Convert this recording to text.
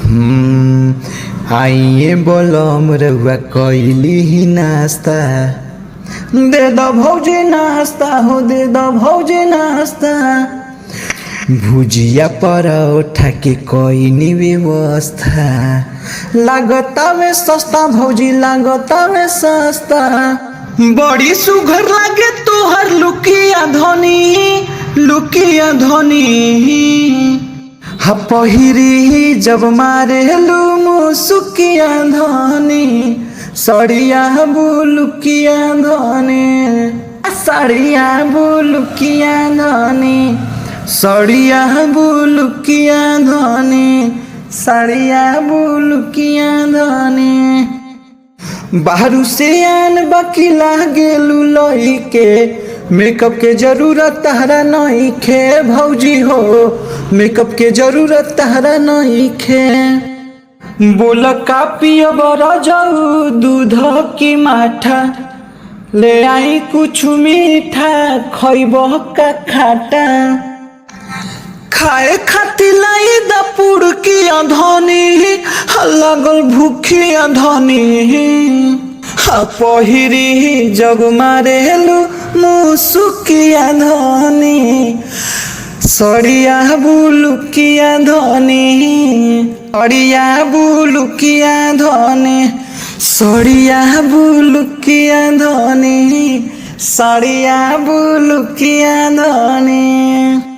आइए बोलम रउआ कैली ही नाश्ता, दे दो भौजी नाश्ता हो, दे दो भौजी नाश्ता। भुजिया परोठा के कोई नी व्यवस्था, लागता में सस्ता भौजी, लागता में सस्ता। बड़ी सुघर लागे तोहर लुकिया धनी, लुकिया धनी। हा पहिरी जब मारे लू मुसुकिया धनी, सड़िया बुलुकिया धनी, सड़िया बुलुकिया धनी, सड़िया बुलुकिया धनी, सड़िया बुलुकिया धनी। बाहरू से आन बाकी लागेलू लई के, मेकअप के जरूरत तहरा नहीं खे भौजी हो, मेकअप के जरूरत तहरा नहीं खे। बोल का पियब रजऊ, दूध की माठा, ले आई कुछ मीठा, खइब का खाटा। खाए खाती लाई द पुड़किया धनी, लागल भूखिया धनी। पहिरी जग मारेलू मुसुकिया धनी, सड़िया बुलुकिया धनी, सड़िया बुलुकिया धनी, सड़िया बुलुकिया धनी, सड़िया बुलुकिया धनी।